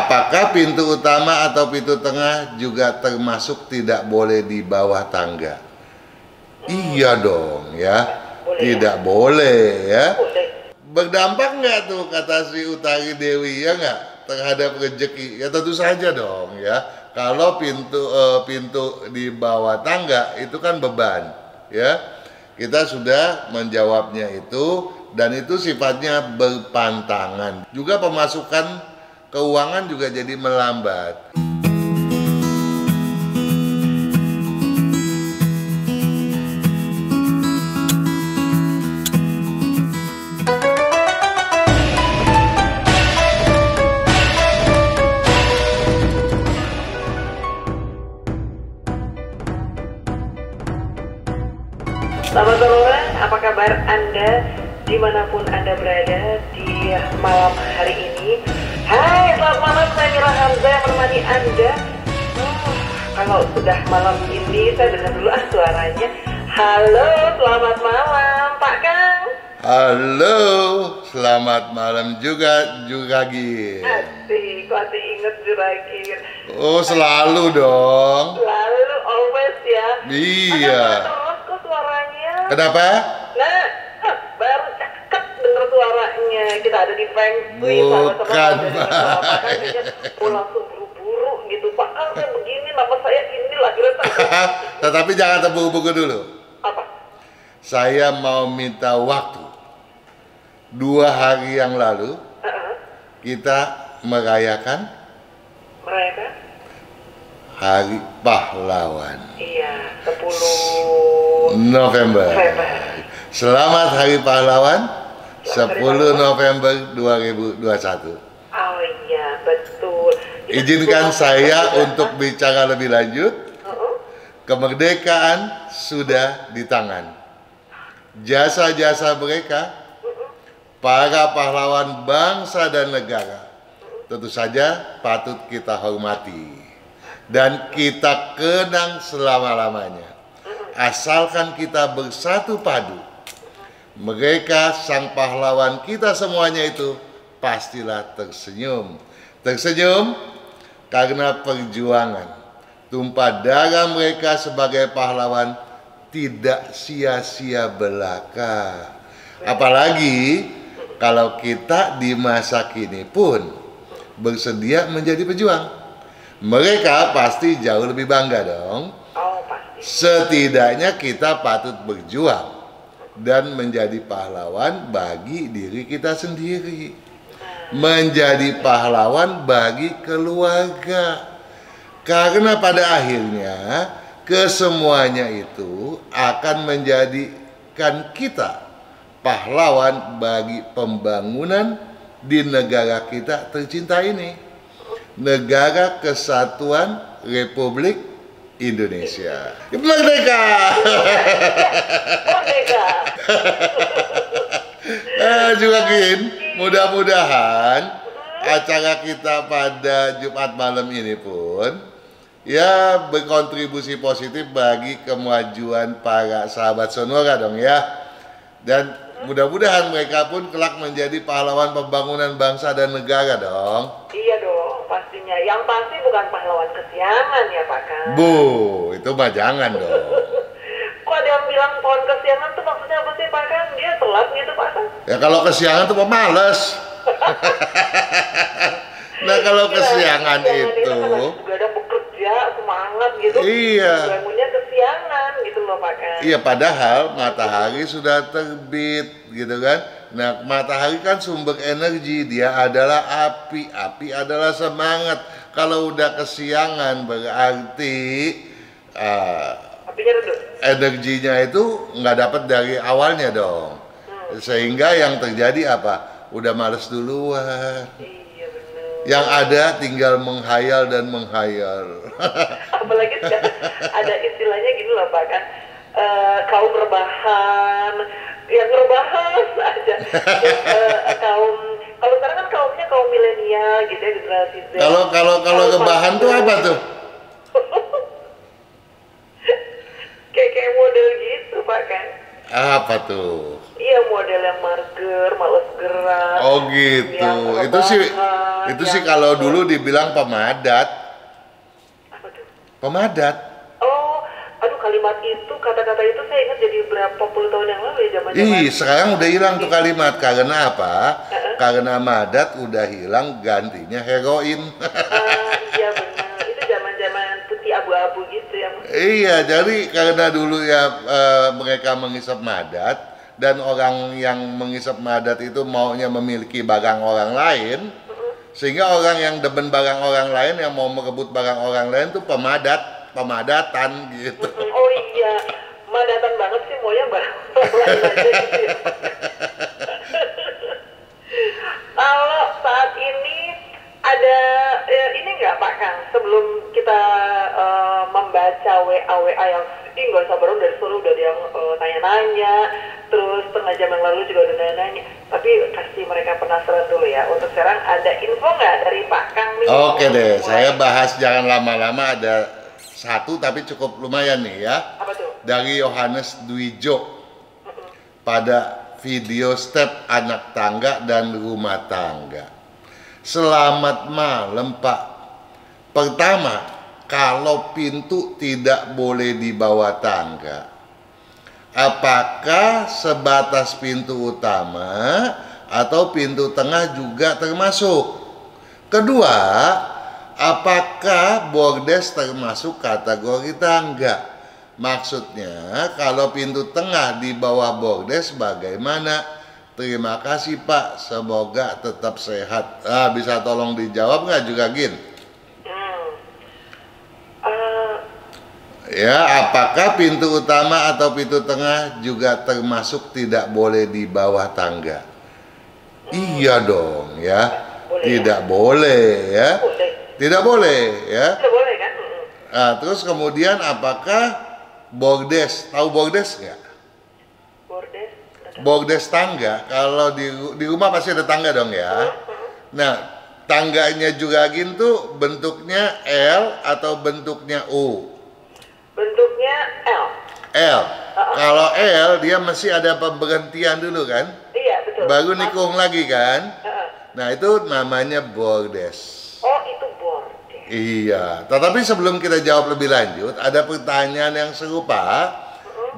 Apakah pintu utama atau pintu tengah juga termasuk tidak boleh di bawah tangga? Iya dong ya. Boleh Tidak ya? boleh ya. Boleh. Berdampak nggak tuh kata si Utari Dewi ya nggak terhadap rezeki? Ya tentu saja dong ya. Kalau pintu di bawah tangga itu kan beban ya. Kita sudah menjawabnya itu dan itu sifatnya berpantangan. Juga pemasukan keuangan juga jadi melambat. Selamat sore, apa kabar Anda dimanapun Anda berada di malam hari ini? Hai, selamat malam, saya Mira Hamzah yang menemani Anda. Kalau sudah malam ini, saya dengar dulu suaranya. Halo, selamat malam Pak Kang. Halo, selamat malam juga Gin. Asik, masih inget Juragir. Oh, selalu dong. Selalu, always ya. Iya. Terus kok suaranya. Kenapa? Nah, baru cakep denger suaranya. Kita ada di Feng Shui, Bukan, Pak. Oh, langsung buru-buru gitu. Pak, saya begini, nama saya ini lahirnya. Tetapi jangan terburu-buru dulu. Apa? Saya mau minta waktu. 2 hari yang lalu kita merayakan Hari Pahlawan. Iya, 10 November. Selamat Hari Pahlawan 10 November 2021. Oh iya, betul. Izinkan saya untuk bicara lebih lanjut. Kemerdekaan sudah di tangan. Jasa-jasa mereka, para pahlawan bangsa dan negara, tentu saja patut kita hormati dan kita kenang selama-lamanya. Asalkan kita bersatu padu, mereka sang pahlawan kita semuanya itu pastilah tersenyum. Tersenyum karena perjuangan tumpah darah mereka sebagai pahlawan tidak sia-sia belaka. Apalagi kalau kita di masa kini pun bersedia menjadi pejuang, mereka pasti jauh lebih bangga dong. Oh, pasti. Setidaknya kita patut berjuang dan menjadi pahlawan bagi diri kita sendiri, menjadi pahlawan bagi keluarga. Karena pada akhirnya kesemuanya itu akan menjadikan kita pahlawan bagi pembangunan di negara kita tercinta ini, Negara Kesatuan Republik Indonesia. Merdeka! Merdeka! Juga Gin, mudah-mudahan acara kita pada Jumat malam ini pun ya berkontribusi positif bagi kemajuan para sahabat Sonora dong ya. Dan mudah-mudahan mereka pun kelak menjadi pahlawan pembangunan bangsa dan negara dong. Iya dong, pastinya. Yang pasti bukan pahlawan kesiangan ya Pak Kang. Bu, itu mah jangan dong. Kok ada yang bilang pohon kesiangan tuh maksudnya apa sih Pak Kang? Dia telat gitu Pak Kang? Ya kalau kesiangan tuh mah males. Nah kalau kesiangan itu begadang bekerja semangat gitu. Iya. Bangunnya kesiangan gitu loh Pak Kang. Iya, padahal matahari sudah terbit gitu kan. Nah matahari kan sumber energi, dia adalah api. Api adalah semangat. Kalau udah kesiangan berarti apinya redup. Energinya itu nggak dapat dari awalnya dong. Sehingga yang terjadi apa? Udah males duluan. Iya bener. Yang ada tinggal menghayal dan menghayal. Apalagi ada istilahnya gitu loh Pak kan, kaum rebahan, yang rebahan aja. Kaum, kalau sekarang kan kaumnya kaum milenial gitu ya, generasi Z. Kalau rebahan tuh apa tuh? Kayak model gitu Pak kan. Apa tuh? Iya, model yang mager, males gerak. Oh gitu. Itu sih kalau dulu dibilang pemadat. Apa tuh? Pemadat. Oh, aduh, kalimat itu, kata-kata itu saya ingat jadi berapa puluh tahun yang lalu ya, zaman-zaman. Sekarang udah hilang tuh kalimat. Karena apa? Karena madat udah hilang, gantinya heroin. Iya benar. Itu zaman-zaman putih abu-abu gitu ya. Iya, jadi karena dulu ya mereka menghisap madat, dan orang yang menghisap madat itu maunya memiliki barang orang lain, sehingga orang yang demen barang orang lain, yang mau merebut barang orang lain tuh pemadatan gitu. Oh iya, madatan banget sih maunya barang orang lain aja gitu ya. Kalau saat ini ada ini nggak Pak Kang, sebelum kita membaca WA yang nggak sabar dari suruh udah yang tanya-nanya, terus setengah jam yang lalu juga udah nanya-nanya, tapi kasih mereka penasaran dulu ya. Untuk sekarang ada info nggak dari Pak Kang nih? Oke deh, saya bahas jangan lama-lama, ada satu tapi cukup lumayan nih ya. Apa tuh? Dari Yohanes Dwijo pada video step anak tangga dan rumah tangga. Selamat malam Pak. Pertama, kalau pintu tidak boleh di bawah tangga, apakah sebatas pintu utama atau pintu tengah juga termasuk? Kedua, apakah bordes termasuk kategori tangga? Maksudnya, kalau pintu tengah di bawah bordes bagaimana? Terima kasih Pak, semoga tetap sehat. Bisa tolong dijawab nggak juga Gin? Ya, apakah pintu utama atau pintu tengah juga termasuk tidak boleh di bawah tangga? Iya dong ya, boleh tidak boleh ya, Boleh. tidak boleh ya. Tidak boleh kan? Terus kemudian apakah bordes, tahu bordes nggak? Bordes. Bordes tangga, kalau di rumah pasti ada tangga dong ya. Nah, tangganya juga gitu bentuknya L atau bentuknya U? Bentuknya L. L. Kalau L dia masih ada pemberhentian dulu kan? Iya betul. Baru nikung lagi kan? Nah itu namanya bordes. Oh itu bordes. Iya. Tetapi sebelum kita jawab lebih lanjut, ada pertanyaan yang serupa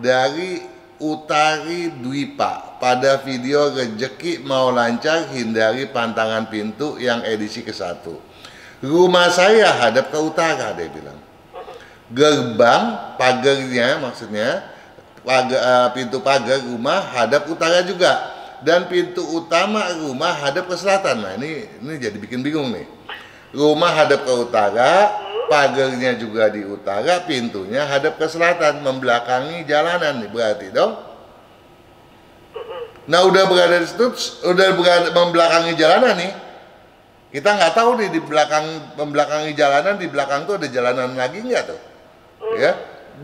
dari Utari Dwipa pada video Rezeki Mau Lancar Hindari Pantangan Pintu yang edisi ke-1. Rumah saya hadap ke utara, dia bilang. Gerbang pagarnya, maksudnya pintu pagar rumah hadap utara juga, dan pintu utama rumah hadap ke selatan. Nah ini jadi bikin bingung nih. Rumah hadap ke utara, pagarnya juga di utara, pintunya hadap ke selatan, membelakangi jalanan nih berarti dong. Nah udah berada di situ, udah membelakangi jalanan nih. Kita nggak tahu nih di belakang, membelakangi jalanan, di belakang tuh ada jalanan lagi nggak tuh? Ya,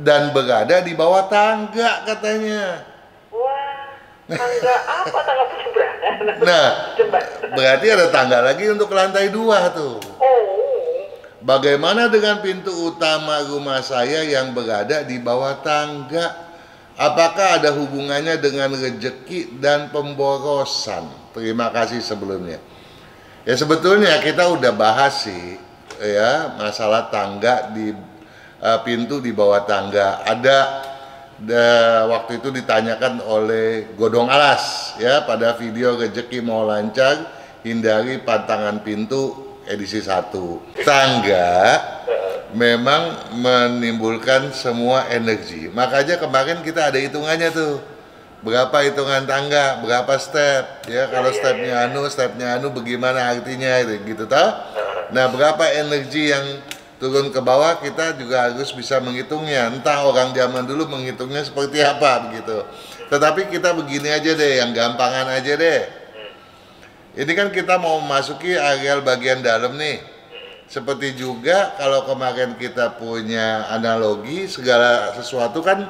dan berada di bawah tangga katanya. Wah, tangga apa? Tangga penyeberangan. Nah, berarti ada tangga lagi untuk lantai 2 tuh. Oh. Bagaimana dengan pintu utama rumah saya yang berada di bawah tangga? Apakah ada hubungannya dengan rezeki dan pemborosan? Terima kasih sebelumnya. Ya sebetulnya kita udah bahas sih ya masalah tangga di pintu di bawah tangga. Waktu itu ditanyakan oleh Godong Alas ya pada video Rezeki Mau Lancar Hindari Pantangan Pintu edisi 1. Tangga memang menimbulkan semua energi. Makanya kemarin kita ada hitungannya tuh. Berapa hitungan tangga, berapa step ya. Kalau stepnya anu bagaimana artinya gitu toh. Nah, berapa energi yang turun ke bawah, kita juga harus bisa menghitungnya. Entah orang zaman dulu menghitungnya seperti apa begitu. Tetapi kita begini aja deh, yang gampangan aja deh. Ini kan kita mau memasuki areal bagian dalam nih. Seperti juga kalau kemarin kita punya analogi, segala sesuatu kan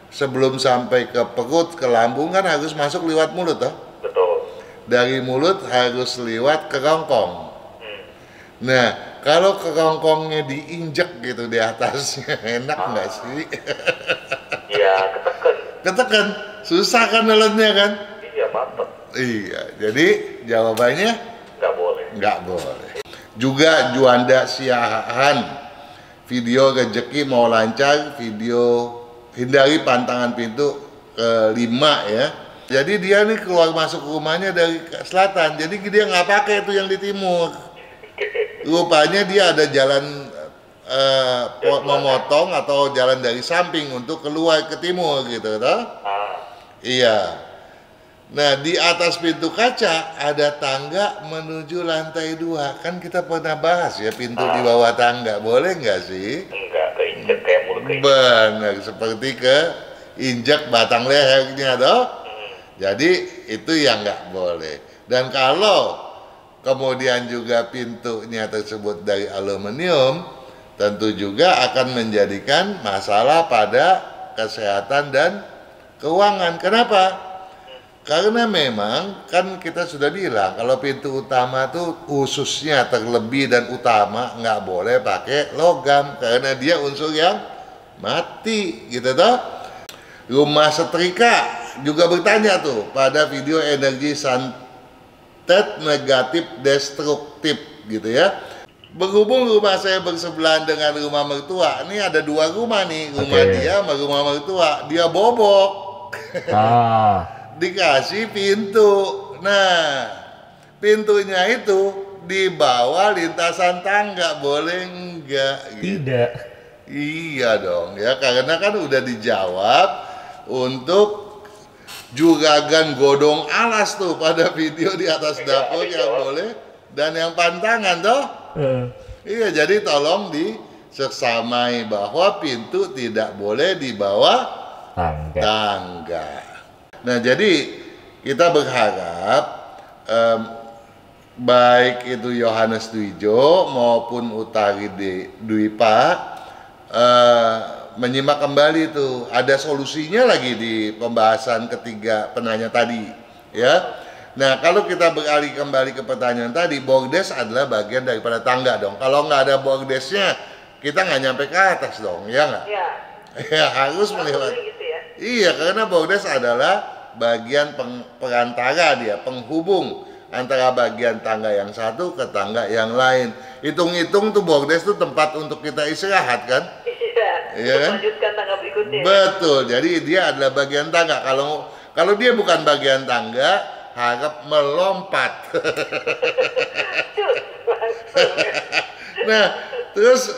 sebelum sampai ke perut, ke lambung kan harus masuk lewat mulut toh. Betul. Dari mulut harus lewat kerongkong. Nah, kalau kerongkongnya diinjek gitu di atasnya, enak nggak sih? Iya, ketekan. Ketekan, susah kan nelennya kan? Iya, jadi jawabannya Nggak boleh. nggak boleh. Juga Juanda Siahaan, video rezeki mau lancar, video hindari pantangan pintu kelima ya. Jadi dia nih keluar masuk rumahnya dari selatan, jadi dia nggak pakai itu yang di timur. Rupanya dia ada jalan memotong atau jalan dari samping untuk keluar ke timur gitu, toh? Iya. Nah, di atas pintu kaca ada tangga menuju lantai 2. Kan kita pernah bahas ya pintu di bawah tangga. Boleh nggak sih? Enggak, keinjek kayak mulut keinjek. Benar, seperti injak batang lehernya toh. Jadi itu yang nggak boleh. Dan kalau kemudian juga pintunya tersebut dari aluminium, tentu juga akan menjadikan masalah pada kesehatan dan keuangan. Kenapa? Karena memang kan kita sudah bilang kalau pintu utama tuh khususnya terlebih dan utama nggak boleh pakai logam karena dia unsur yang mati gitu toh. Rumah setrika juga bertanya tuh pada video energi santet negatif destruktif gitu ya. Berhubung rumah saya bersebelahan dengan rumah mertua, ini ada 2 rumah nih, rumah dia sama rumah mertua, dia bobok. Dikasih pintu. Nah, pintunya itu di bawah lintasan tangga, boleh enggak? Gitu. Tidak. Iya dong ya, karena kan udah dijawab untuk juragan godong alas tuh pada video di atas dapur yang boleh dan yang pantangan toh. Iya, jadi tolong diseksamai bahwa pintu tidak boleh di bawah tangga. Nah, jadi kita berharap baik itu Yohanes Dwijo maupun Utari Dwipa menyimak kembali itu. Ada solusinya lagi di pembahasan ketiga penanya tadi, ya. Nah, kalau kita beralih kembali ke pertanyaan tadi, bordes adalah bagian daripada tangga dong. Kalau nggak ada bordesnya, kita nggak nyampe ke atas dong, ya nggak? Iya. Ya, harus melewati. Gitu ya. Iya, karena bordes adalah bagian perantara dia, penghubung antara bagian tangga yang satu ke tangga yang lain. Hitung-hitung tuh bordes tuh tempat untuk kita istirahat kan? Iya kan? Lanjutkan tangga berikutnya. Betul, jadi dia adalah bagian tangga. Kalau dia bukan bagian tangga, harap melompat. Nah, terus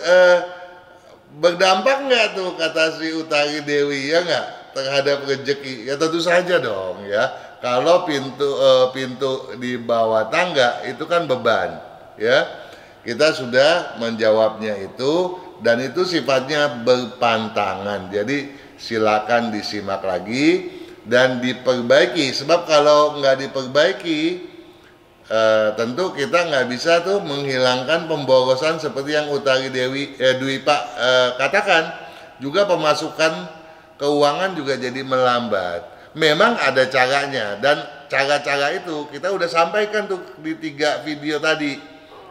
berdampak nggak tuh kata si Utari Dewi ya nggak terhadap rezeki? Ya tentu saja dong ya. Kalau pintu di bawah tangga itu kan beban ya. Kita sudah menjawabnya itu dan itu sifatnya berpantangan. Jadi silakan disimak lagi dan diperbaiki. Sebab kalau nggak diperbaiki tentu kita nggak bisa tuh menghilangkan pemborosan seperti yang Utari Dwi Pak katakan. Juga pemasukan keuangan juga jadi melambat. Memang ada caranya dan cara-cara itu kita udah sampaikan tuh di 3 video tadi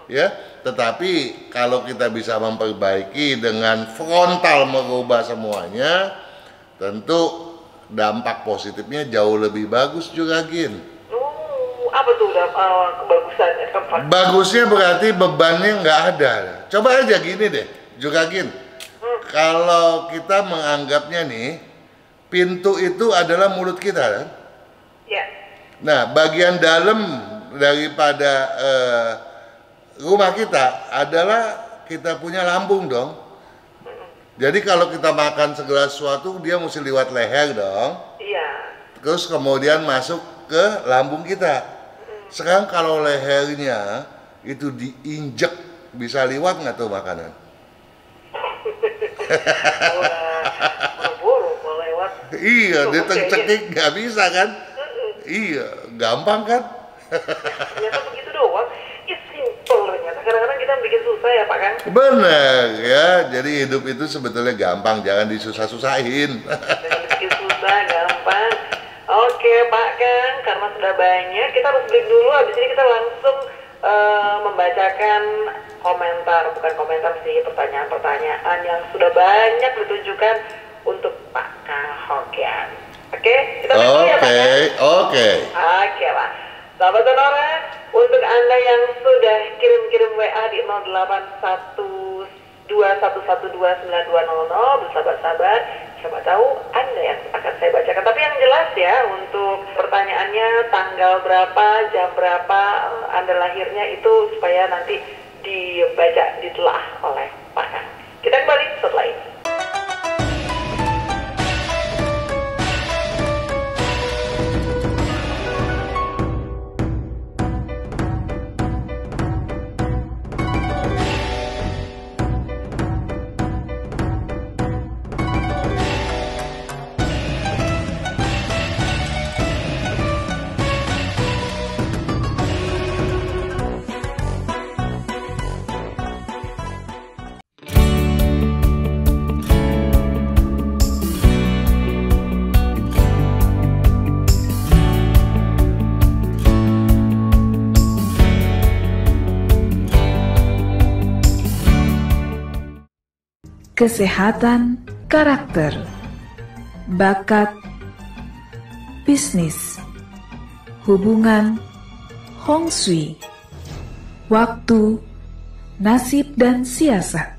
ya. Tetapi kalau kita bisa memperbaiki dengan frontal merubah semuanya, tentu dampak positifnya jauh lebih bagus juga Gin. Apa tuh kebagusan keempat? Bagusnya berarti bebannya nggak ada. Coba aja gini deh, juga Gin. Kalau kita menganggapnya nih, pintu itu adalah mulut kita kan? Ya. Nah, bagian dalam daripada rumah kita adalah kita punya lambung dong. Jadi kalau kita makan segala sesuatu, dia mesti lewat leher dong. Iya. Terus kemudian masuk ke lambung kita. Sekarang kalau lehernya itu diinjek, bisa lewat nggak tuh makanan? Buru-buru mau lewat. Iya, dicekik nggak bisa kan? Iya, gampang kan? Ternyata begitu doang. Ya simple ternyata. Kadang-kadang kita bikin susah ya Pak Kang. Bener ya, jadi hidup itu sebetulnya gampang, jangan disusah-susahin. Jangan bikin susah, gampang. Oke Pak Kang, karena sudah banyak, kita harus break dulu. Habis ini kita langsung membacakan bukan komentar sih, pertanyaan-pertanyaan yang sudah banyak ditujukan untuk Pak Kang Hokian. Oke, kita tes dulu ya Pak ya. Oke. Oke Pak. Sahabat Sonora, untuk Anda yang sudah kirim-kirim WA di 081211129200 bersahabat-sahabat, siapa tahu Anda yang akan saya bacakan. Tapi yang jelas ya, untuk pertanyaannya tanggal berapa, jam berapa Anda lahirnya itu supaya nanti dibaca, ditelaah oleh Pak Kang. Kita kembali setelah ini. Kesehatan, karakter, bakat, bisnis, hubungan, Hong Shui, waktu, nasib dan siasat.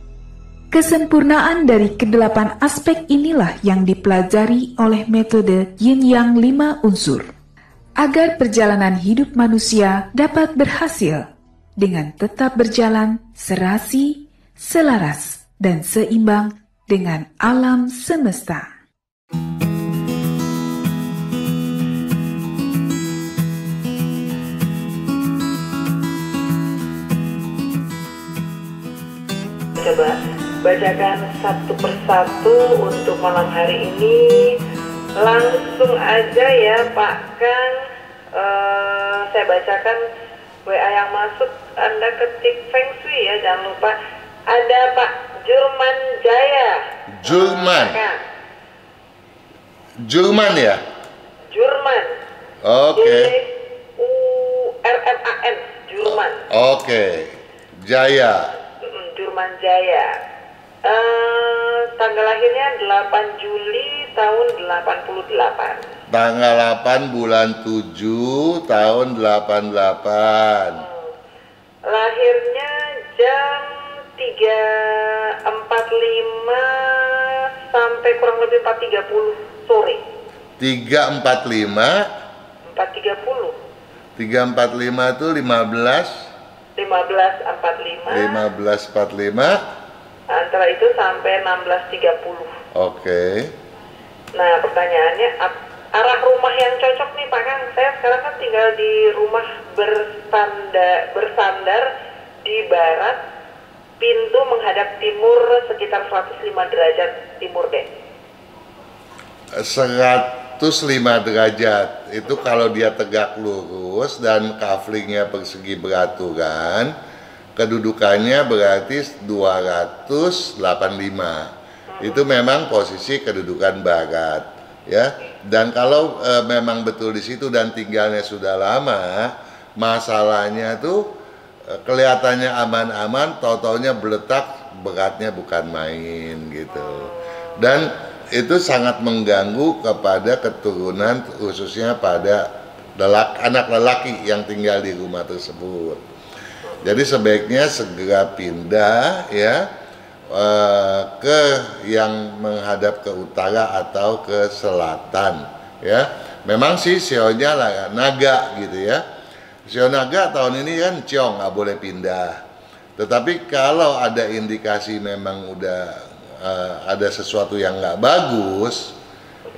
Kesempurnaan dari kedelapan aspek inilah yang dipelajari oleh metode Yin Yang 5 unsur, agar perjalanan hidup manusia dapat berhasil dengan tetap berjalan serasi, selaras, dan seimbang dengan alam semesta. Coba bacakan satu persatu untuk malam hari ini. Langsung aja ya Pak Kang, saya bacakan WA yang masuk. Anda ketik Feng Shui ya, jangan lupa. Ada Pak Jurman Jaya. Jurman ya? Jurman. Oke. Jurman. Jurman. Oke. Jaya. Jurman Jaya. Tanggal lahirnya 8 Juli tahun 88. Tanggal 8 bulan 7 tahun 88. Lahirnya jam 3.45 sampai kurang lebih 4.30 sore. 3.45 4.30 3.45 itu 15.45 antara itu sampai 16.30. Oke. Nah pertanyaannya, arah rumah yang cocok nih Pak Kang. Saya sekarang kan tinggal di rumah bersandar di barat, pintu menghadap timur sekitar 105 derajat timur deh. 105 derajat itu kalau dia tegak lurus dan kaflingnya persegi beraturan, kedudukannya berarti 285. Itu memang posisi kedudukan barat ya. Dan kalau memang betul di situ dan tinggalnya sudah lama, masalahnya tuh kelihatannya aman-aman, tau-taunya beletak, beratnya bukan main gitu. Dan itu sangat mengganggu kepada keturunan, khususnya pada anak lelaki yang tinggal di rumah tersebut. Jadi sebaiknya segera pindah ya ke yang menghadap ke utara atau ke selatan ya. Memang sih sionya lah naga gitu ya. Sio naga tahun ini kan ciong, nggak boleh pindah. Tetapi kalau ada indikasi memang udah ada sesuatu yang nggak bagus,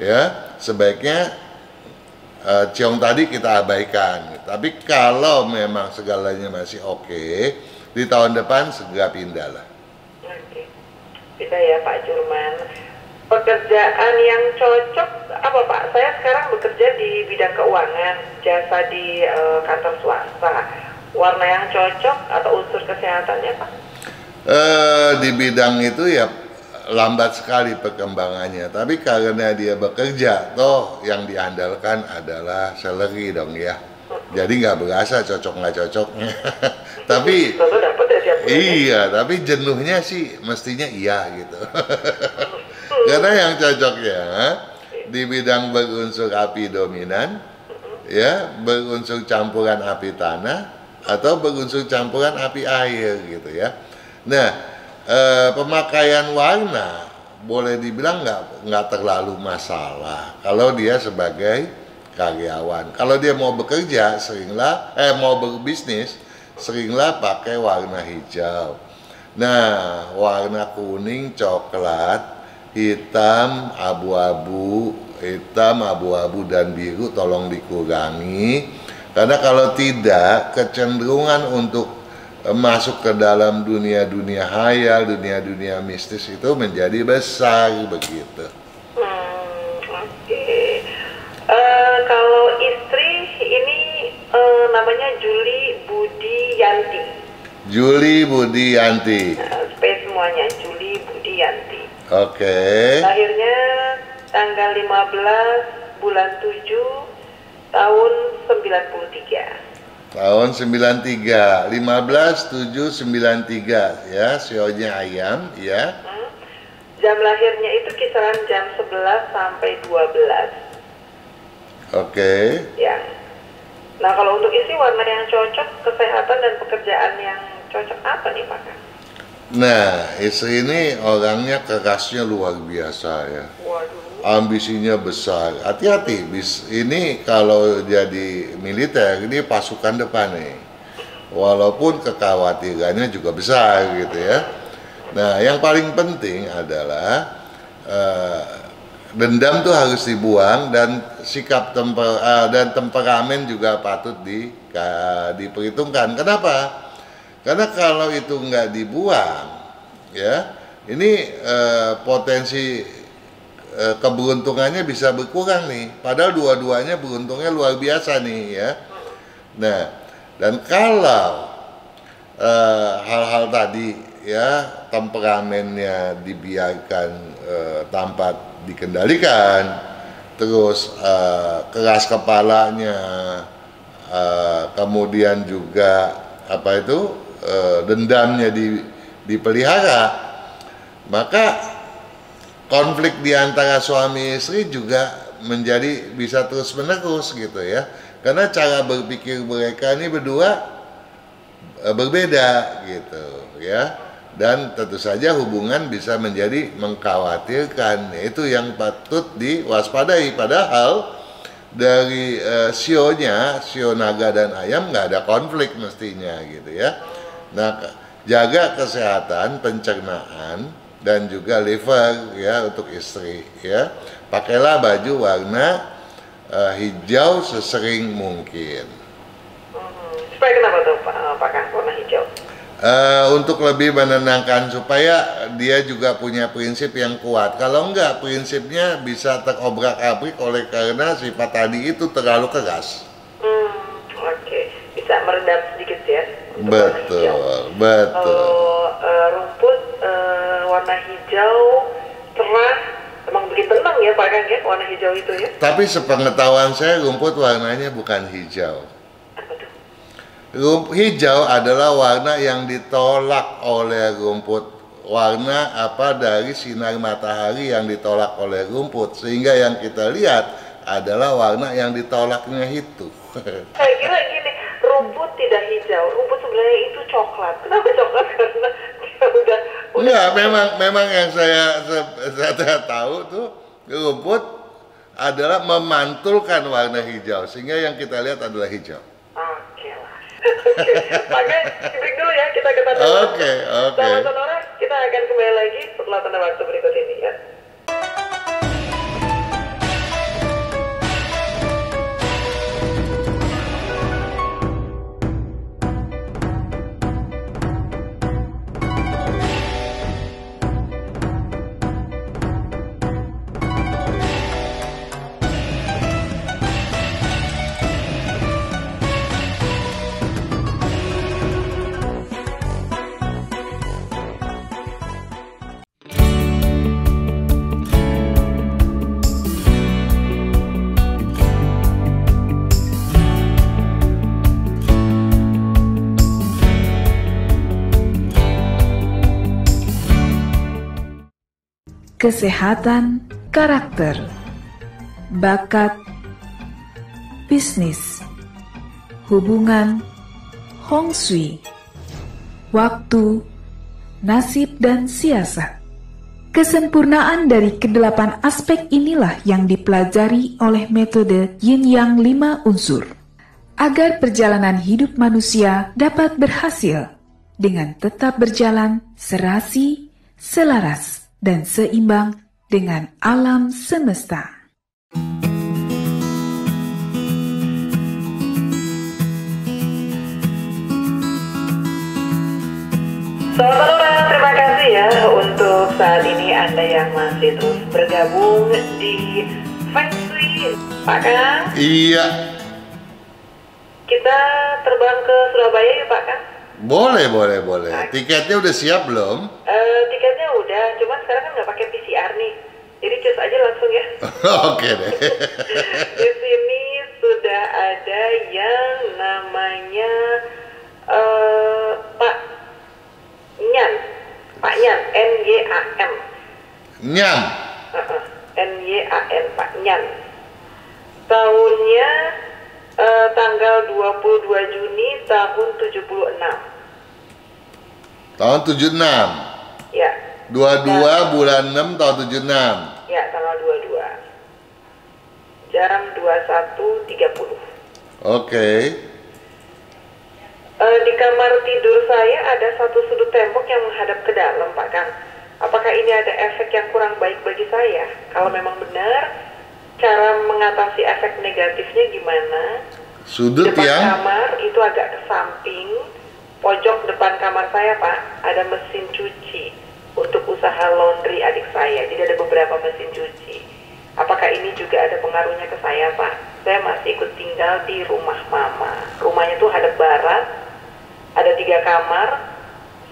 ya sebaiknya ciong tadi kita abaikan. Tapi kalau memang segalanya masih oke, di tahun depan segera pindah lah. Oke, pindah ya Pak Jurman. Pekerjaan yang cocok apa Pak? Saya sekarang bekerja di bidang keuangan, jasa di kantor swasta. Warna yang cocok atau unsur kesehatannya Pak? Di bidang itu ya lambat sekali perkembangannya. Tapi karena dia bekerja, toh yang diandalkan adalah salary dong ya. Jadi nggak berasa cocok nggak cocoknya. Tapi iya, tapi jenuhnya sih mestinya iya gitu. Karena yang cocoknya di bidang berunsur api dominan, ya, berunsur campuran api tanah, atau berunsur campuran api air gitu ya. Nah, pemakaian warna boleh dibilang nggak terlalu masalah kalau dia sebagai karyawan. Kalau dia mau bekerja, mau berbisnis, seringlah pakai warna hijau. Nah, warna kuning, coklat, hitam, abu-abu, dan biru tolong dikurangi. Karena kalau tidak, kecenderungan untuk masuk ke dalam dunia-dunia hayal, dunia-dunia mistis itu menjadi besar begitu. Oke. Kalau istri ini namanya Juli Budiyanti. Juli Budiyanti. Space semuanya Juli Budiyanti. Oke. Lahirnya tanggal 15 bulan 7 tahun 93. Tahun 93, 15/7/93 ya, sionya ayam ya. Jam lahirnya itu kisaran jam 11 sampai 12. Oke. Ya. Nah, kalau untuk isi warna yang cocok, kesehatan dan pekerjaan yang cocok apa nih Pak? Nah, istri ini orangnya kerasnya luar biasa ya. Waduh. Ambisinya besar. Hati-hati, ini kalau jadi militer ini pasukan depan nih. Walaupun kekhawatirannya juga besar gitu ya. Nah, yang paling penting adalah dendam tuh harus dibuang, dan sikap dan temperamen juga patut diperhitungkan. Kenapa? Karena kalau itu nggak dibuang, ya, ini potensi keberuntungannya bisa berkurang nih. Padahal dua-duanya beruntungnya luar biasa nih ya. Nah, dan kalau hal-hal tadi ya, temperamennya dibiarkan tanpa dikendalikan, terus keras kepalanya, kemudian juga dendamnya dipelihara, maka konflik di antara suami istri juga bisa terus menerus gitu ya, karena cara berpikir mereka ini berdua berbeda gitu ya. Dan tentu saja hubungan bisa menjadi mengkhawatirkan. Itu yang patut diwaspadai. Padahal dari sio naga dan ayam nggak ada konflik mestinya gitu ya. Nah, jaga kesehatan pencernaan dan juga liver ya untuk istri ya. Pakailah baju warna hijau sesering mungkin. Supaya kenapa tuh Pak Kang warna hijau? Untuk lebih menenangkan, supaya dia juga punya prinsip yang kuat. Kalau enggak, prinsipnya bisa terobrak-abrik karena sifat tadi itu terlalu keras. Oke. Bisa meredam sedikit ya. Betul. Rumput warna hijau cerah, emang bikin tenang ya Pak Kang ya, warna hijau itu ya. Tapi sepengetahuan saya, rumput warnanya bukan hijau. Hijau adalah warna yang ditolak oleh rumput, warna dari sinar matahari yang ditolak oleh rumput, sehingga yang kita lihat adalah warna yang ditolaknya itu. Saya kira gini, rumput tidak hijau, rumput sebenarnya itu coklat. Kenapa coklat? Karena dia udah Enggak, memang yang saya tahu tuh, rumput adalah memantulkan warna hijau, sehingga yang kita lihat adalah hijau. Oke lah. Pakai break dulu ya, kita ke tanda waktu. Oke. Sama Sonora, kita akan kembali lagi setelah tanda waktu berikut ini ya. Kesehatan karakter. bakat, bisnis, hubungan, Hong Shui, waktu, nasib dan siasat. Kesempurnaan dari kedelapan aspek inilah yang dipelajari oleh metode Yin Yang 5 unsur, agar perjalanan hidup manusia dapat berhasil dengan tetap berjalan serasi, selaras, dan seimbang dengan alam semesta. Selamat malam, terima kasih ya untuk saat ini Anda yang masih terus bergabung di Feng Shui, Pak Kang. Iya. Kita terbang ke Surabaya ya Pak Kang? Boleh. Tiketnya udah siap belum? Tiketnya udah, cuman sekarang kan nggak pakai PCR nih. Jadi cus aja langsung ya. Oke deh. Di sini sudah ada yang namanya Pak Nyan, N-Y-A-M. Nyam. N-Y-A-N, Pak Nyan. Tahunnya tanggal 22 Juni tahun 76. Tahun 76. Ya. 22 bulan 6 tahun 76. Ya, tanggal 22. Jam 21.30. Oke. Di kamar tidur saya ada satu sudut tembok yang menghadap ke dalam, Pak Kang. Apakah ini ada efek yang kurang baik bagi saya? Kalau memang benar, cara mengatasi efek negatifnya gimana? Sudut Depan yang kamar itu agak ke samping, pojok depan kamar saya, Pak, ada mesin cuci untuk usaha laundry adik saya. Jadi ada beberapa mesin cuci. Apakah ini juga ada pengaruhnya ke saya, Pak? Saya masih ikut tinggal di rumah mama. Rumahnya tuh hadap barat, ada 3 kamar,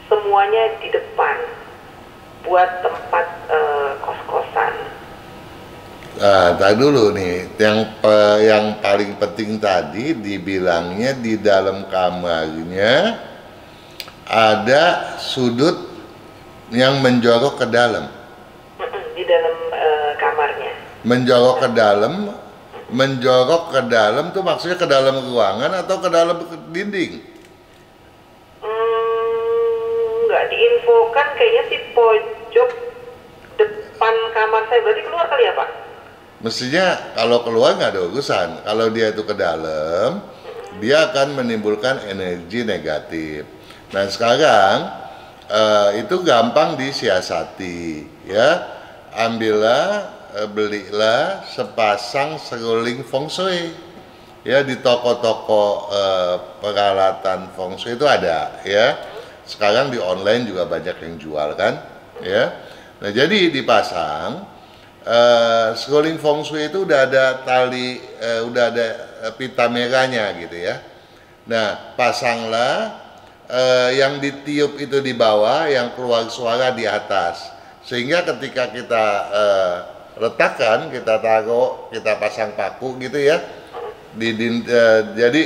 semuanya di depan buat tempat kos-kosan. Tadi dulu nih, yang paling penting tadi dibilangnya di dalam kamarnya ada sudut yang menjorok ke dalam. Di dalam kamarnya. Menjorok ke dalam tuh maksudnya ke dalam ruangan atau ke dalam dinding? Nggak diinfokan, kayaknya sih pojok depan kamar saya. Berarti keluar kali ya, Pak? Mestinya kalau keluar nggak ada urusan. Kalau dia itu ke dalam, dia akan menimbulkan energi negatif. Nah sekarang itu gampang disiasati, ya. Ambillah, belilah sepasang seruling feng shui, ya, di toko-toko peralatan feng shui itu ada, ya. Sekarang di online juga banyak yang jual kan, ya. Nah jadi dipasang. Seruling feng shui itu udah ada tali, udah ada pita merahnya gitu ya. Nah pasanglah yang ditiup itu di bawah, yang keluar suara di atas, sehingga ketika kita letakkan, kita taruh, kita pasang paku gitu ya. Jadi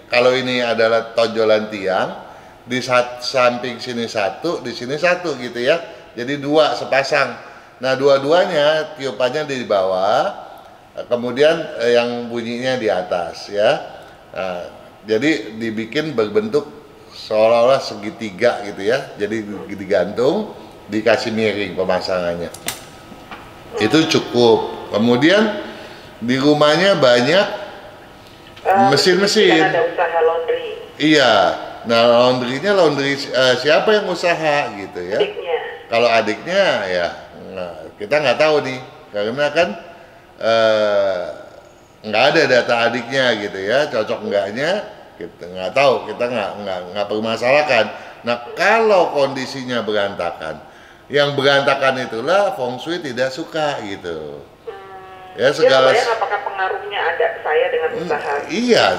kalau ini adalah tonjolan tiang, di samping sini satu, di sini satu gitu ya. Jadi 2 sepasang. Nah dua-duanya tiupannya di bawah, kemudian yang bunyinya di atas ya. Nah, jadi dibikin berbentuk seolah-olah segitiga gitu ya. Jadi digantung, dikasih miring pemasangannya. Itu cukup. Kemudian di rumahnya banyak mesin-mesin. Ada usaha laundry. Iya. Nah laundrynya siapa yang usaha gitu ya? Adiknya. Kalau adiknya ya kita nggak tahu nih, karena kan nggak ada data adiknya gitu ya, cocok enggaknya kita nggak tahu, kita nggak permasalahkan. Nah kalau kondisinya berantakan, yang berantakan itulah feng shui tidak suka gitu. Ya segala. Dia apakah pengaruhnya ada ke saya dengan usaha? Iya,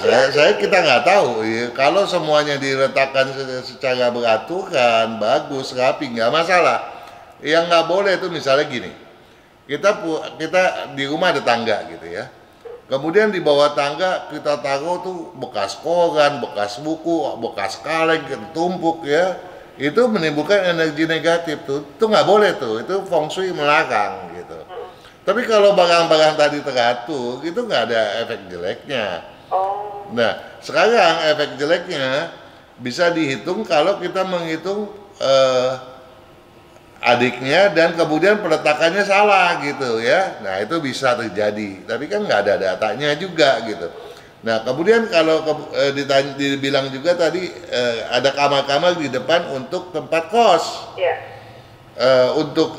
kita nggak tahu. Kalau semuanya diletakkan secara beraturan, bagus, rapi, nggak masalah. Yang nggak boleh itu misalnya gini, kita di rumah ada tangga gitu ya. Kemudian di bawah tangga kita taruh tuh bekas koran, bekas buku, bekas kaleng tumpuk ya. Itu menimbulkan energi negatif tuh. Itu nggak boleh tuh. Itu feng shui melarang gitu. Tapi kalau barang-barang tadi teratur itu nggak ada efek jeleknya. Oh, Nah, sekarang efek jeleknya bisa dihitung kalau kita menghitung adiknya dan kemudian peletakannya salah gitu ya. Nah, itu bisa terjadi. Tapi kan nggak ada datanya juga gitu. Nah, kemudian kalau dibilang juga tadi ada kamar-kamar di depan untuk tempat kos. ya. Untuk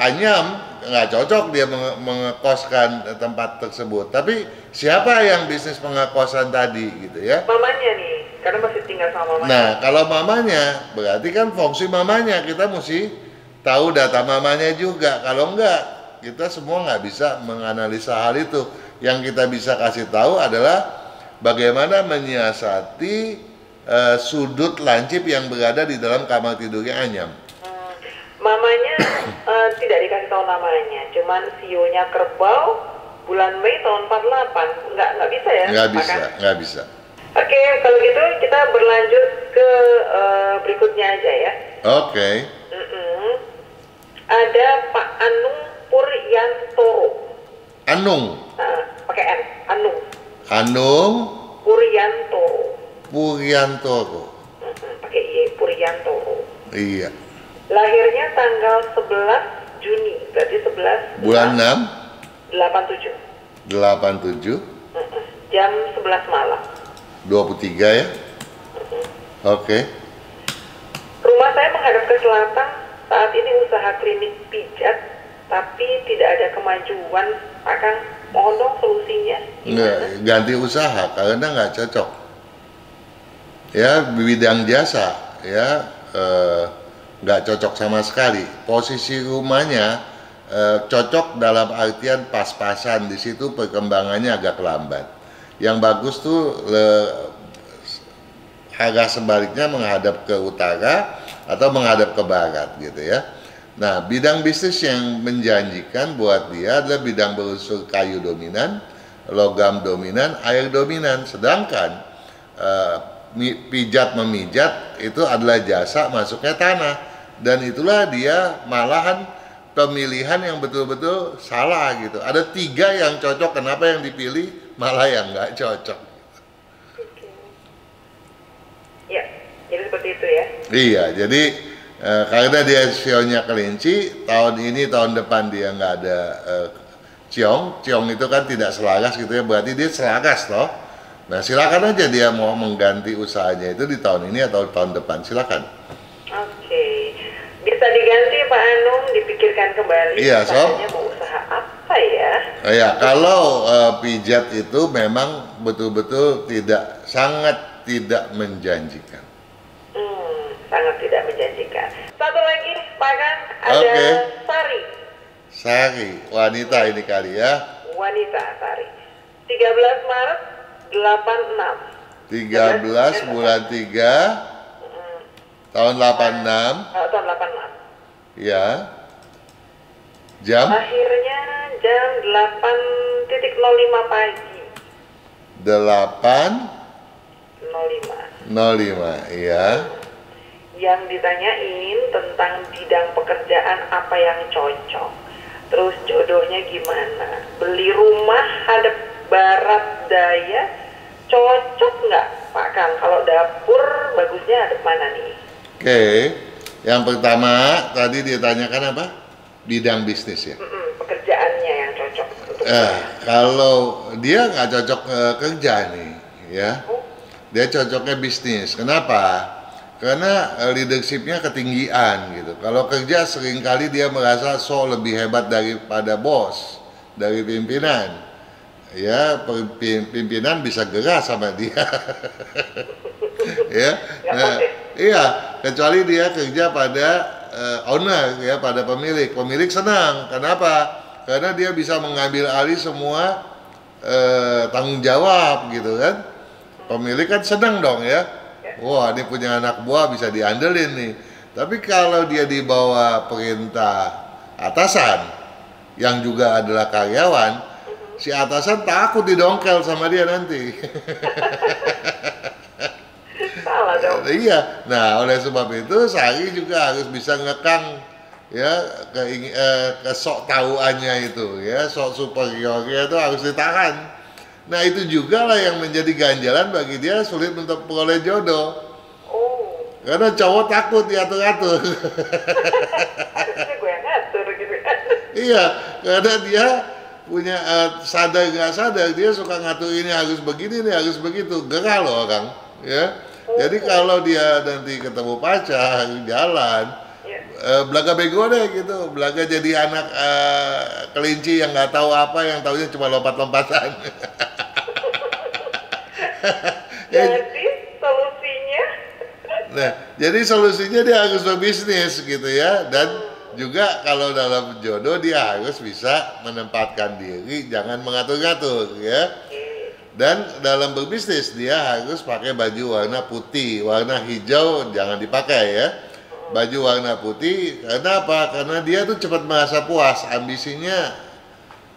Anyam nggak cocok dia mengekoskan tempat tersebut. Tapi siapa yang bisnis pengekosan tadi gitu ya? Mamanya nih, karena masih tinggal sama mamanya. Nah, kalau mamanya berarti kan fungsi mamanya kita mesti tahu data mamanya juga. Kalau enggak, kita semua nggak bisa menganalisa hal itu. Yang kita bisa kasih tahu adalah bagaimana menyiasati sudut lancip yang berada di dalam kamar tidurnya Anyam. Mamanya tidak dikasih tahu namanya, cuman sionya kerbau bulan Mei tahun 48. Nggak bisa ya? Nggak bisa. Oke, kalau gitu kita berlanjut ke berikutnya aja ya. Oke. Ada Pak Anung Puryantoro. Anung. Pakai N, Anung Anung Puryantoro. Puryantoro. Pakai Y, Puryantoro. Iya. Lahirnya tanggal 11 Juni, berarti 11 Bulan 6 87. 87 Jam 11 malam. 23 ya. Oke. Rumah saya menghadap ke selatan. Saat ini usaha klinik pijat, tapi tidak ada kemajuan. Pak Kang, mohon dong solusinya. Nggak, ganti usaha karena nggak cocok. Ya, bidang jasa ya nggak cocok sama sekali. Posisi rumahnya cocok dalam artian pas-pasan, di situ perkembangannya agak lambat. Yang bagus tuh agak sebaliknya menghadap ke utara atau menghadap ke barat gitu ya. Nah, bidang bisnis yang menjanjikan buat dia adalah bidang berunsur kayu dominan, logam dominan, air dominan. Sedangkan pijat memijat itu adalah jasa masuknya tanah, dan itulah dia malahan pemilihan yang betul-betul salah gitu. Ada 3 yang cocok, kenapa yang dipilih malah yang nggak cocok? Ya, jadi seperti itu ya. Iya, jadi karena dia sionya kelinci, tahun ini tahun depan dia nggak ada ciong itu kan tidak selaras gitu ya, berarti dia selaras loh. Nah, silakan aja dia mau mengganti usahanya itu di tahun ini atau tahun depan, silakan. Oke, bisa diganti Pak Anung, dipikirkan kembali. Iya, Sob. Usahanya mau usaha apa ya? Ya, kalau pijat itu memang betul-betul sangat tidak menjanjikan. Sangat tidak menjanjikan. Satu lagi, Pak Kang, ada Oke. Sari. Wanita ini kali ya. Wanita Sari. 13 Maret 86. 13 bulan 3 tahun 86 Tahun 86. ya. Jam Akhirnya jam 8.05 pagi. 8:05 ya. Yang ditanyain tentang bidang pekerjaan apa yang cocok. Terus jodohnya gimana? Beli rumah hadap barat daya cocok nggak Pak Kang? Kalau dapur bagusnya hadap mana nih? Oke, yang pertama tadi ditanyakan apa? Bidang bisnis ya. Pekerjaannya yang cocok untuk Kalau dia nggak cocok kerja nih, ya, dia cocoknya bisnis. Kenapa? Karena leadershipnya ketinggian gitu. Kalau kerja seringkali dia merasa lebih hebat daripada bos, dari pimpinan. Ya, pimpinan bisa gerah sama dia. Ya, iya, kecuali dia kerja pada owner ya, pada pemilik. Pemilik senang. Kenapa? Karena dia bisa mengambil alih semua tanggung jawab gitu kan. Pemilik kan senang dong ya. Wah, ini punya anak buah bisa diandelin nih. Tapi kalau dia di bawah perintah atasan yang juga adalah karyawan, si atasan takut didongkel sama dia nanti. salah dong. Iya. Nah, oleh sebab itu Sari juga harus bisa ngekang ya kesok tahuannya itu ya, sok superiornya itu harus ditahan. Nah itu juga lah yang menjadi ganjalan bagi dia sulit untuk peroleh jodoh. Oh. Karena cowok takut diatur-atur. Harusnya gue yang ngatur gitu kan. Iya, karena dia punya sadar nggak sadar dia suka ngatur ini harus begini, ini harus begitu. Gerah loh orang, ya. Jadi kalau dia nanti ketemu pacar jalan, belaga bego deh gitu, belaga jadi anak kelinci yang nggak tahu apa, yang taunya cuma lompat-lompatan. Jadi solusinya? Nah, jadi solusinya dia harus berbisnis gitu ya, dan juga kalau dalam jodoh dia harus bisa menempatkan diri, jangan mengatur-ngatur ya. Dan dalam berbisnis dia harus pakai baju warna putih, warna hijau jangan dipakai ya. Baju warna putih, karena apa? Karena dia tuh cepat merasa puas, ambisinya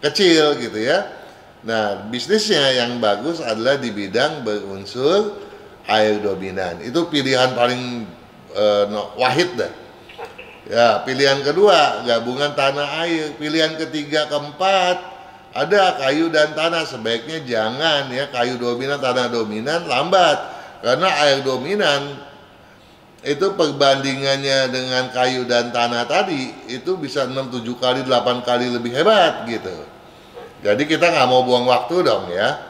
kecil gitu ya. Nah, bisnisnya yang bagus adalah di bidang berunsur air dominan. Itu pilihan paling wahid dah. Ya, pilihan kedua gabungan tanah air. Pilihan ketiga, keempat ada kayu dan tanah. Sebaiknya jangan ya, kayu dominan, tanah dominan lambat. Karena air dominan itu perbandingannya dengan kayu dan tanah tadi itu bisa 6, 7 kali, 8 kali lebih hebat gitu. Jadi kita nggak mau buang waktu dong ya.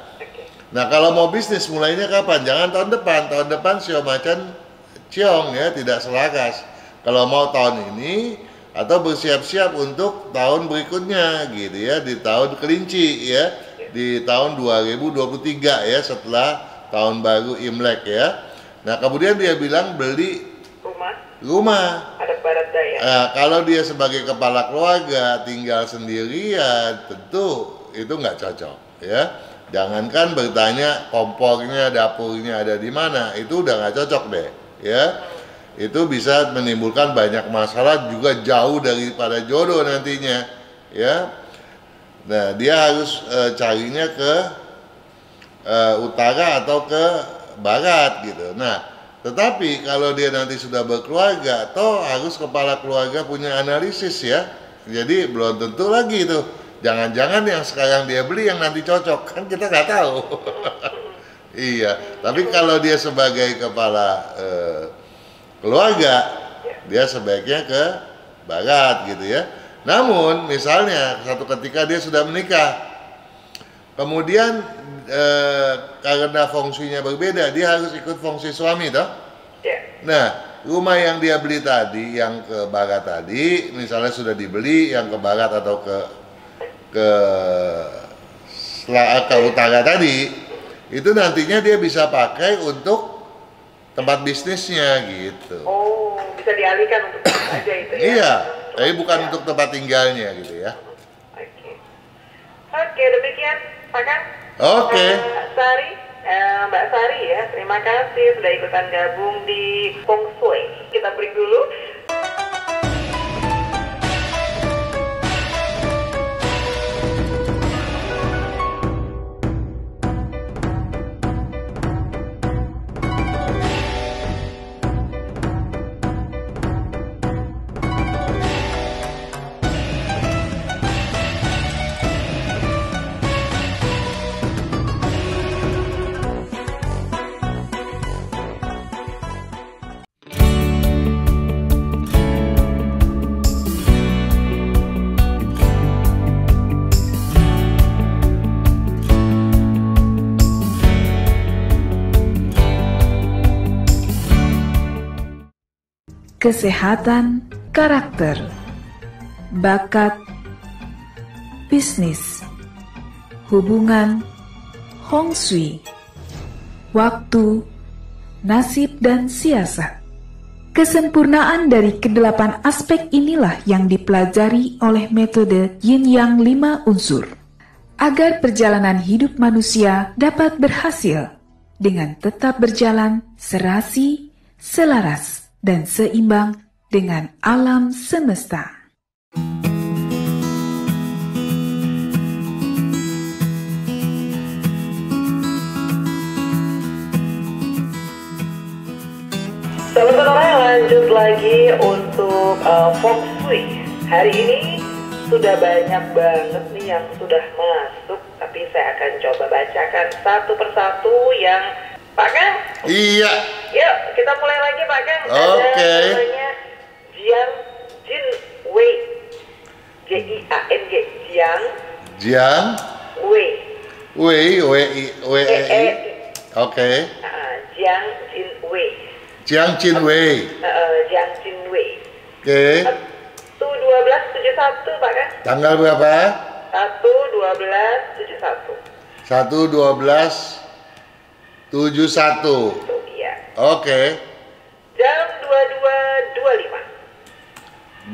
Nah kalau mau bisnis mulainya kapan? Jangan tahun depan. Tahun depan sio macan ciong ya, tidak selaras. Kalau mau tahun ini atau bersiap-siap untuk tahun berikutnya gitu ya, di tahun kelinci ya, di tahun 2023 ya, setelah tahun baru Imlek ya. Nah kemudian dia bilang beli rumah. Ada barat daya. Nah, kalau dia sebagai kepala keluarga tinggal sendirian, tentu itu nggak cocok ya. Jangankan bertanya kompornya, dapurnya ada di mana, itu udah nggak cocok deh ya. Itu bisa menimbulkan banyak masalah, juga jauh daripada jodoh nantinya ya. Nah dia harus carinya ke utara atau ke barat gitu. Nah tetapi kalau dia nanti sudah berkeluarga, toh harus kepala keluarga punya analisis ya. Jadi belum tentu lagi tuh, jangan-jangan yang sekarang dia beli yang nanti cocok, kan kita nggak tahu. Iya, tapi kalau dia sebagai kepala keluarga, dia sebaiknya ke barat gitu ya. Namun misalnya satu ketika dia sudah menikah, kemudian karena fungsinya berbeda, dia harus ikut fungsi suami toh. Nah rumah yang dia beli tadi, yang ke barat tadi, misalnya sudah dibeli yang ke barat atau ke utara tadi, itu nantinya dia bisa pakai untuk tempat bisnisnya gitu. Oh, bisa dialihkan untuk tempat aja itu ya? Iya, tapi bukan untuk tempat tinggalnya gitu ya. Oke, demikian Pak Kang. Oke. Mbak Sari ya, terima kasih sudah ikutan gabung di Feng Shui. Kita break dulu. Kesehatan karakter, bakat, bisnis, hubungan, Hong Shui, waktu, nasib dan siasat. Kesempurnaan dari kedelapan aspek inilah yang dipelajari oleh metode Yin Yang 5 unsur, agar perjalanan hidup manusia dapat berhasil dengan tetap berjalan serasi, selaras, dan seimbang dengan alam semesta. Sahabat Sonora, lanjut lagi untuk Feng Shui. Hari ini sudah banyak banget nih yang sudah masuk, tapi saya akan coba bacakan satu persatu yang Pak Kang. Iya. Yuk kita mulai lagi Pak Kang. Oke. Ada namanya Jiang Jin Wei. G-I-A-N-G. Jiang Wei. Wei. Oke. Jiang Jin Wei. Jiang Jin Wei. Jiang Jin Wei. Oke. 1/12/71 Pak Kang. Tanggal berapa? 1/12/71. 1/12/71. Iya. Oke. Jam 22.25.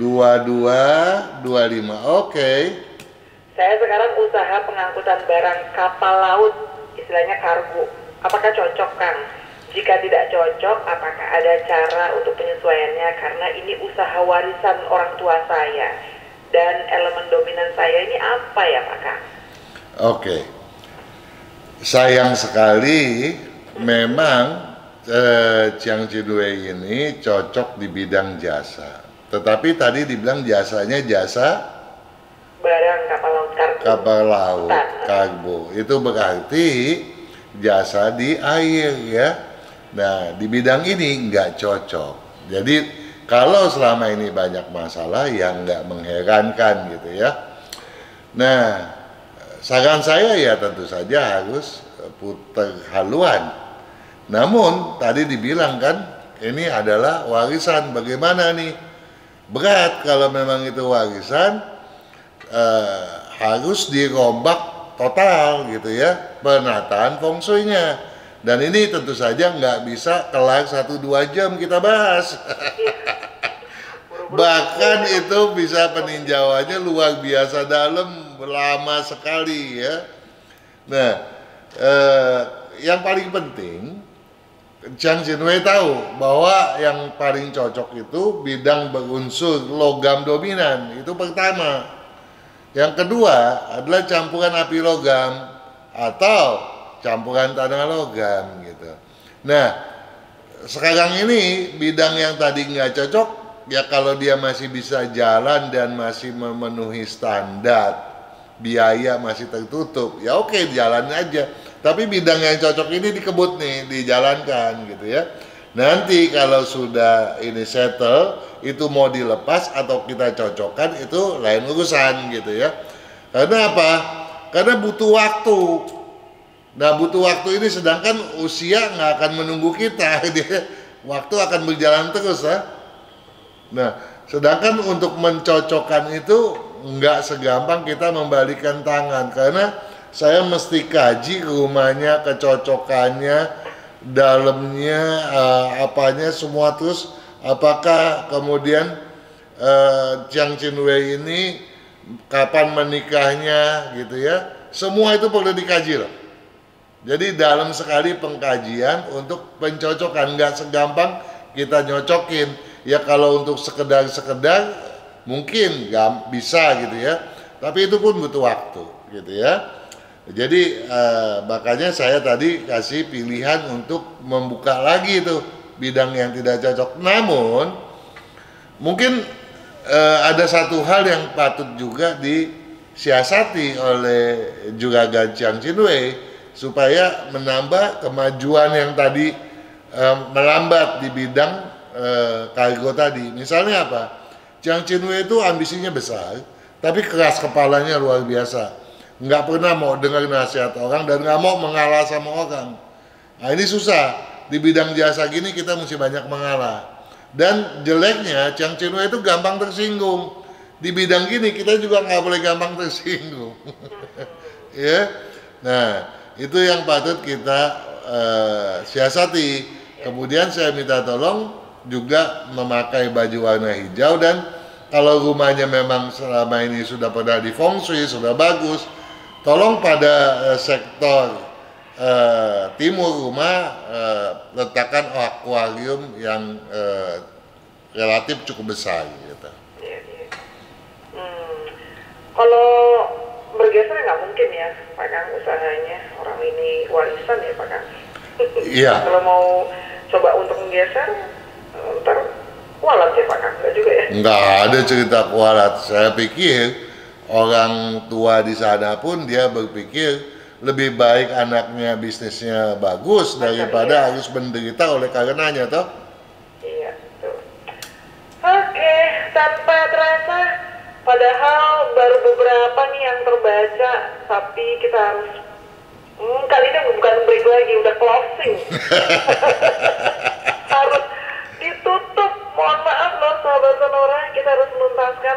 22:25. Oke. Saya sekarang usaha pengangkutan barang kapal laut, istilahnya kargo. Apakah cocok, Kang? Jika tidak cocok, apakah ada cara untuk penyesuaiannya? Karena ini usaha warisan orang tua saya. Dan elemen dominan saya ini apa ya, Pak Kang? Oke. Sayang sekali, memang Jiang Jin Wei ini cocok di bidang jasa. Tetapi tadi dibilang jasanya jasa Barang kapal laut kargo. kapal laut Hutan. kargo. Itu berarti jasa di air ya. Nah, di bidang ini nggak cocok. Jadi kalau selama ini banyak masalah yang nggak mengherankan gitu ya. Nah, saran saya ya tentu saja harus putar haluan. Namun tadi dibilang kan ini adalah warisan, bagaimana nih? Berat kalau memang itu warisan, harus dirombak total gitu ya, penataan feng shui-nya. Dan ini tentu saja nggak bisa kelar 1-2 jam kita bahas. Bahkan itu bisa peninjauannya luar biasa dalam, lama sekali ya. Nah, yang paling penting Jiang Jin Wei tahu bahwa yang paling cocok itu bidang berunsur logam dominan, itu pertama. Yang kedua adalah campuran api logam atau campuran tanah logam gitu. Nah, sekarang ini bidang yang tadi nggak cocok, ya kalau dia masih bisa jalan dan masih memenuhi standar, biaya masih tertutup, ya oke jalan aja. Tapi bidang yang cocok ini dikebut nih, dijalankan gitu ya. Nanti kalau sudah ini settle, itu mau dilepas atau kita cocokkan, itu lain urusan gitu ya. Karena apa? Karena butuh waktu. Nah, butuh waktu ini, sedangkan usia nggak akan menunggu kita, waktu akan berjalan terus ya. Nah, sedangkan untuk mencocokkan itu nggak segampang kita membalikan tangan, karena saya mesti kaji rumahnya, kecocokannya, dalamnya, apanya semua, terus apakah kemudian Jiang Jin Wei ini kapan menikahnya gitu ya, semua itu perlu dikaji loh. Jadi dalam sekali pengkajian untuk pencocokan, nggak segampang kita nyocokin. Ya kalau untuk sekedar mungkin nggak bisa gitu ya, tapi itu pun butuh waktu gitu ya. Jadi makanya saya tadi kasih pilihan untuk membuka lagi itu bidang yang tidak cocok. Namun mungkin ada satu hal yang patut juga disiasati oleh Juragan Jiang Jin Wei supaya menambah kemajuan yang tadi melambat di bidang kargo tadi. Misalnya apa? Jiang Jin Wei itu ambisinya besar, tapi keras kepalanya luar biasa. Nggak pernah mau dengar nasihat orang dan nggak mau mengalah sama orang. Nah ini susah. Di bidang jasa gini kita mesti banyak mengalah. Dan jeleknya Jiang Jin Wei itu gampang tersinggung. Di bidang gini kita juga nggak boleh gampang tersinggung. Ya. Nah, itu yang patut kita siasati. Kemudian saya minta tolong juga memakai baju warna hijau, dan kalau rumahnya memang selama ini sudah pernah di feng shui, sudah bagus, tolong pada sektor timur rumah letakkan akuarium yang relatif cukup besar gitu. Kalau bergeser nggak mungkin ya Pak Kang usahanya, orang ini warisan ya Pak Kang. Iya. Kalau mau coba untuk menggeser, ntar kualat ya Pak Kang? Enggak juga ya? Nggak ada cerita kualat. Saya pikir orang tua di sana pun dia berpikir lebih baik anaknya bisnisnya bagus daripada harus menderita oleh karenanya, toh? Iya, betul. Oke, tanpa terasa, padahal baru beberapa nih yang terbaca, tapi kita harus kali ini bukan break lagi, udah closing. Harus ditutup. Mohon maaf loh sahabat Sonora, kita harus menuntaskan.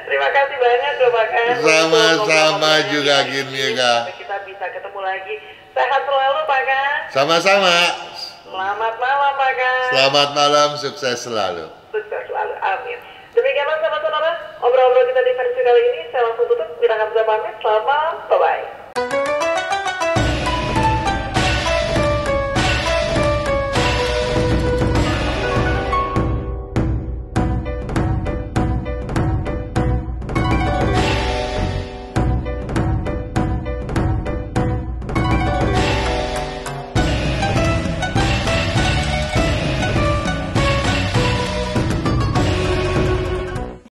Terima kasih banyak loh Pak Kang. Sama-sama juga gini ya. Kita bisa ketemu lagi. Sehat selalu Pak Kang. Sama-sama. Selamat malam Pak Kang. Selamat malam, sukses selalu. Sukses selalu, amin. Demikianlah sahabat Sonora, obrol-obrol kita di versi kali ini. Saya langsung tutup, Mira Hamzah pamit. Selamat malam.